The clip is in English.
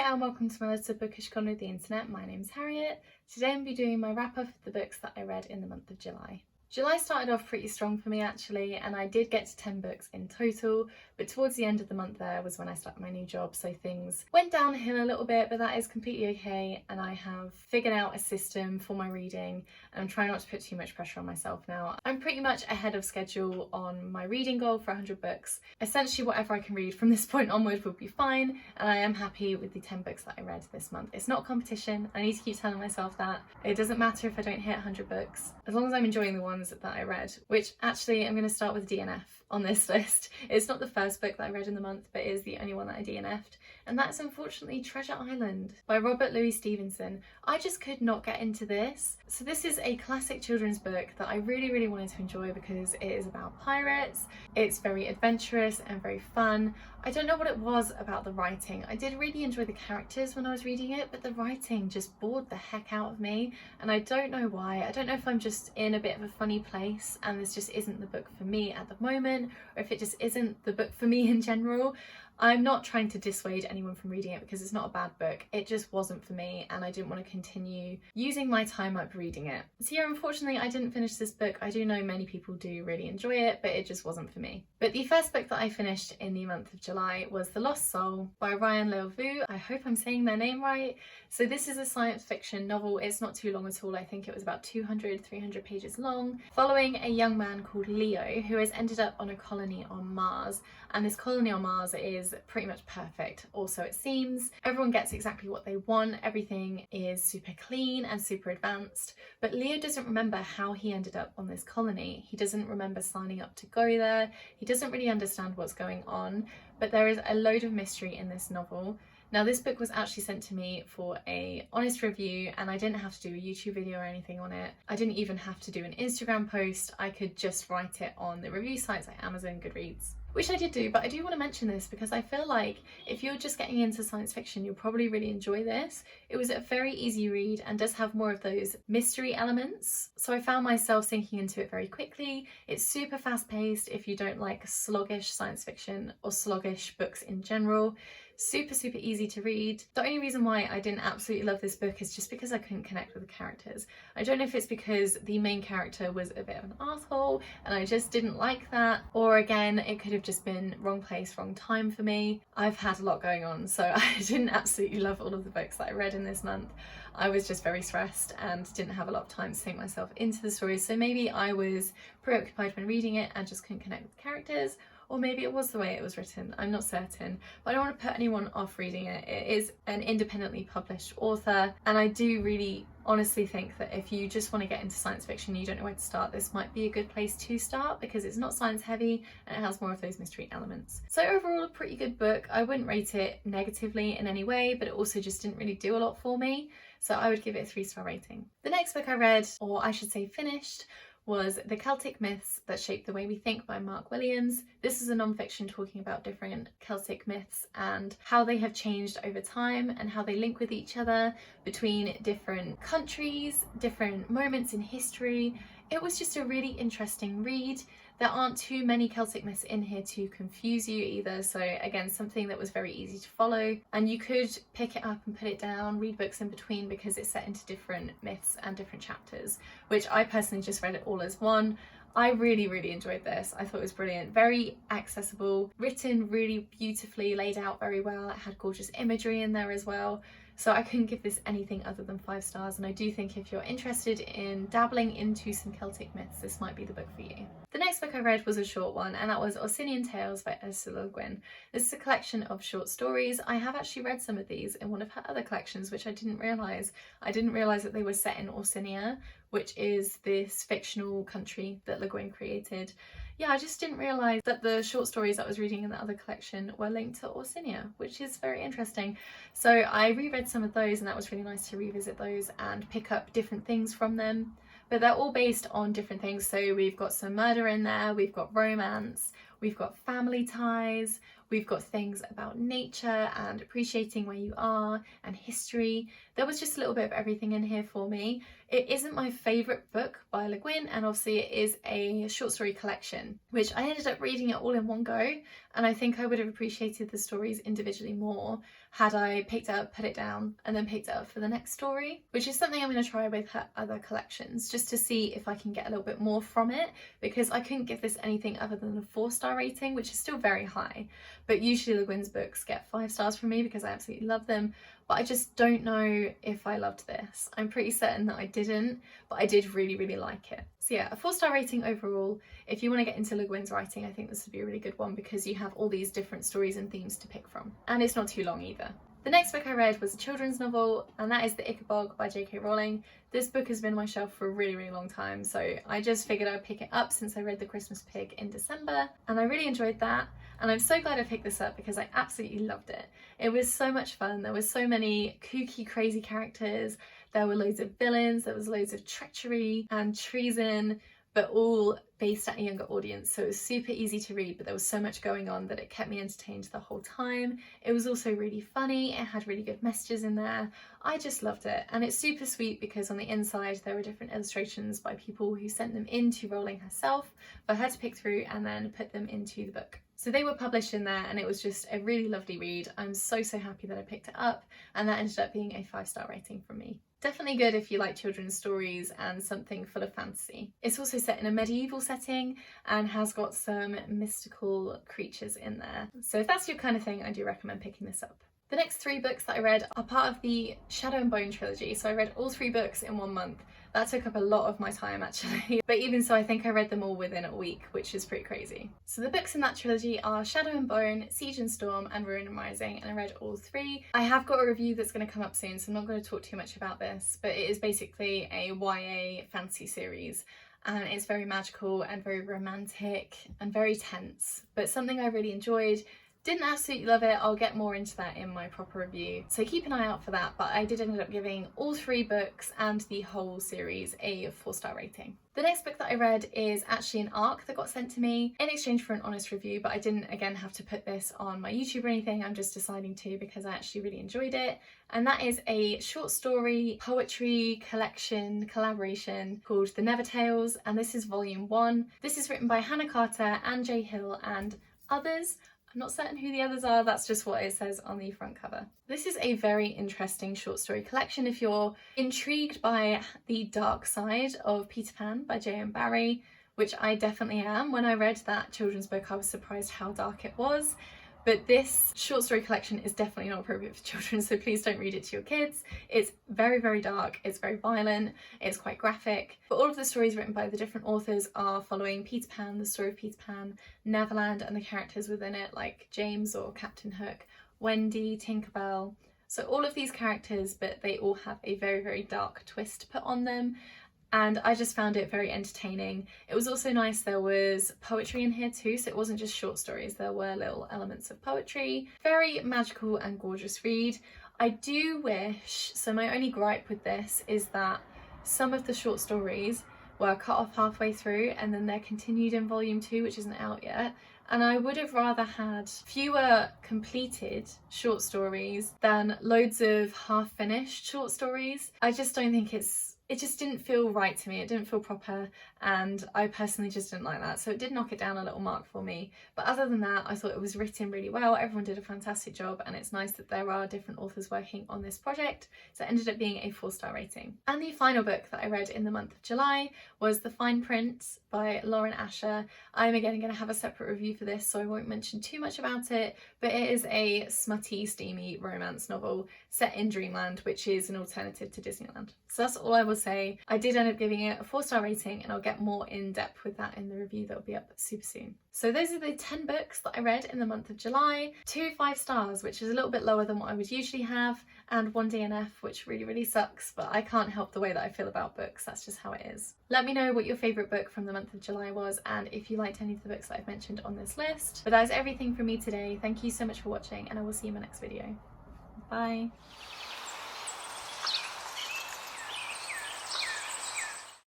there and welcome to my letter bookish corner of the internet. My name's Harriet. Today I'm going to be doing my wrap up of the books that I read in the month of July. July started off pretty strong for me actually, and I did get to 10 books in total, but towards the end of the month there was when I started my new job, so things went downhill a little bit, but that is completely okay, and I have figured out a system for my reading and I'm trying not to put too much pressure on myself now. I'm pretty much ahead of schedule on my reading goal for 100 books. Essentially whatever I can read from this point onward will be fine, and I am happy with the 10 books that I read this month. It's not a competition, I need to keep telling myself that. It doesn't matter if I don't hit 100 books, as long as I'm enjoying the ones that I read, which actually I'm going to start with DNF on this list. It's not the first book that I read in the month, but it is the only one that I DNF'd, and that's unfortunately Treasure Island by Robert Louis Stevenson. I just could not get into this. So this is a classic children's book that I really wanted to enjoy because it is about pirates. It's very adventurous and very fun. I don't know what it was about the writing. I did really enjoy the characters when I was reading it, but the writing just bored the heck out of me, and I don't know why. I don't know if I'm just in a bit of a funny place and this just isn't the book for me at the moment, or if it just isn't the book for me in general. I'm not trying to dissuade anyone from reading it because it's not a bad book. It just wasn't for me and I didn't want to continue using my time up reading it. So yeah, unfortunately I didn't finish this book. I do know many people do really enjoy it, but it just wasn't for me. But the first book that I finished in the month of July was The Lost Soul by Ryan Leovu. I hope I'm saying their name right. So this is a science fiction novel. It's not too long at all. I think it was about 300 pages long, following a young man called Leo who has ended up on a colony on Mars. And this colony on Mars is pretty much perfect, or so it seems. Everyone gets exactly what they want, everything is super clean and super advanced, but Leo doesn't remember how he ended up on this colony. He doesn't remember signing up to go there, he doesn't really understand what's going on, but there is a load of mystery in this novel. Now this book was actually sent to me for an honest review and I didn't have to do a YouTube video or anything on it. I didn't even have to do an Instagram post, I could just write it on the review sites like Amazon, Goodreads. Which I did do, but I do want to mention this because I feel like if you're just getting into science fiction, you'll probably really enjoy this. It was a very easy read and does have more of those mystery elements. So I found myself sinking into it very quickly. It's super fast paced if you don't like sluggish science fiction or sluggish books in general. Super easy to read. The only reason why I didn't absolutely love this book is just because I couldn't connect with the characters. I don't know if it's because the main character was a bit of an asshole and I just didn't like that, or again it could have just been wrong place, wrong time for me. I've had a lot going on, so I didn't absolutely love all of the books that I read in this month. I was just very stressed and didn't have a lot of time to sink myself into the story, so maybe I was preoccupied when reading it and just couldn't connect with the characters, or maybe it was the way it was written, I'm not certain. But I don't want to put anyone off reading it. It is an independently published author, and I do really honestly think that if you just want to get into science fiction and you don't know where to start, this might be a good place to start because it's not science heavy and it has more of those mystery elements. So overall a pretty good book. I wouldn't rate it negatively in any way, but it also just didn't really do a lot for me, so I would give it a 3-star rating. The next book I read, or I should say finished, was The Celtic Myths That Shape the Way We Think by Mark Williams. This is a non-fiction talking about different Celtic myths and how they have changed over time and how they link with each other between different countries, different moments in history. It was just a really interesting read. There aren't too many Celtic myths in here to confuse you either, so again, something that was very easy to follow, and you could pick it up and put it down, read books in between because it's set into different myths and different chapters, which I personally just read it all as one. I really enjoyed this. I thought it was brilliant, very accessible, written really beautifully, laid out very well. It had gorgeous imagery in there as well. So I couldn't give this anything other than 5 stars, and I do think if you're interested in dabbling into some Celtic myths, this might be the book for you. The next book I read was a short one, and that was Orsinian Tales by Ursula Le Guin. This is a collection of short stories. I have actually read some of these in one of her other collections, which I didn't realise. I didn't realise that they were set in Orsinia, which is this fictional country that Le Guin created. Yeah, I just didn't realise that the short stories I was reading in the other collection were linked to Orsinia, which is very interesting. So I reread some of those and that was really nice to revisit those and pick up different things from them. But they're all based on different things. So we've got some murder in there, we've got romance, we've got family ties, we've got things about nature and appreciating where you are and history. There was just a little bit of everything in here for me. It isn't my favourite book by Le Guin, and obviously it is a short story collection, which I ended up reading it all in one go, and I think I would have appreciated the stories individually more had I picked it up, put it down, and then picked it up for the next story, which is something I'm going to try with her other collections, just to see if I can get a little bit more from it, because I couldn't give this anything other than a 4-star rating, which is still very high, but usually Le Guin's books get 5 stars from me because I absolutely love them. But I just don't know if I loved this. I'm pretty certain that I didn't, but I did really, really like it. So yeah, a 4-star rating overall. If you want to get into Le Guin's writing, I think this would be a really good one because you have all these different stories and themes to pick from. And it's not too long either. The next book I read was a children's novel, and that is The Ichabod by J.K. Rowling. This book has been on my shelf for a really, really long time, so I just figured I'd pick it up since I read The Christmas Pig in December, and I really enjoyed that. And I'm so glad I picked this up because I absolutely loved it. It was so much fun. There were so many kooky, crazy characters. There were loads of villains. There was loads of treachery and treason, but all based at a younger audience. So it was super easy to read, but there was so much going on that it kept me entertained the whole time. It was also really funny. It had really good messages in there. I just loved it. And it's super sweet because on the inside there were different illustrations by people who sent them in to Rowling herself for her to pick through and then put them into the book. So they were published in there, and it was just a really lovely read. I'm so happy that I picked it up, and that ended up being a 5-star rating from me. Definitely good if you like children's stories and something full of fantasy. It's also set in a medieval setting and has got some mystical creatures in there. So if that's your kind of thing, I do recommend picking this up. The next 3 books that I read are part of the Shadow and Bone trilogy, so I read all 3 books in 1 month. That took up a lot of my time actually, but even so I think I read them all within a week, which is pretty crazy. So the books in that trilogy are Shadow and Bone, Siege and Storm and Ruin and Rising, and I read all 3. I have got a review that's going to come up soon, so I'm not going to talk too much about this, but it is basically a YA fantasy series. And it's very magical and very romantic and very tense, but something I really enjoyed. Didn't absolutely love it. I'll get more into that in my proper review, so keep an eye out for that, but I did end up giving all 3 books and the whole series a 4-star rating. The next book that I read is actually an ARC that got sent to me in exchange for an honest review, but I didn't again have to put this on my YouTube or anything. I'm just deciding to because I actually really enjoyed it, and that is a short story poetry collection collaboration called The Never Tales, and this is volume 1. This is written by Hannah Carter, Anne J. Hill and others. I'm not certain who the others are, that's just what it says on the front cover. This is a very interesting short story collection if you're intrigued by the dark side of Peter Pan by J.M. Barrie, which I definitely am. When I read that children's book I was surprised how dark it was. But this short story collection is definitely not appropriate for children, so please don't read it to your kids. It's very, very dark, it's very violent, it's quite graphic. But all of the stories written by the different authors are following Peter Pan, the story of Peter Pan, Neverland, and the characters within it, like James or Captain Hook, Wendy, Tinkerbell. So all of these characters, but they all have a very, very dark twist put on them. And I just found it very entertaining. It was also nice there was poetry in here too, so it wasn't just short stories, there were little elements of poetry. Very magical and gorgeous read. I do wish, so my only gripe with this is that some of the short stories were cut off halfway through and then they're continued in volume 2, which isn't out yet. And I would have rather had fewer completed short stories than loads of half-finished short stories. I just don't think it just didn't feel right to me. It didn't feel proper, and I personally just didn't like that. So it did knock it down a little mark for me. But other than that, I thought it was written really well. Everyone did a fantastic job, and it's nice that there are different authors working on this project. So it ended up being a 4-star rating. And the final book that I read in the month of July was The Fine Print by Lauren Asher. I'm again going to have a separate review for this, so I won't mention too much about it, but it is a smutty, steamy romance novel set in Dreamland, which is an alternative to Disneyland. So that's all I will say. I did end up giving it a 4-star rating, and I'll get more in depth with that in the review that will be up super soon. So those are the 10 books that I read in the month of July. 2 5 stars, which is a little bit lower than what I would usually have, and 1 DNF, which really, really sucks, but I can't help the way that I feel about books. That's just how it is. Let me know what your favourite book from the month of July was, and if you liked any of the books that I've mentioned on this list. But that is everything from me today. Thank you so much for watching, and I will see you in my next video. Bye.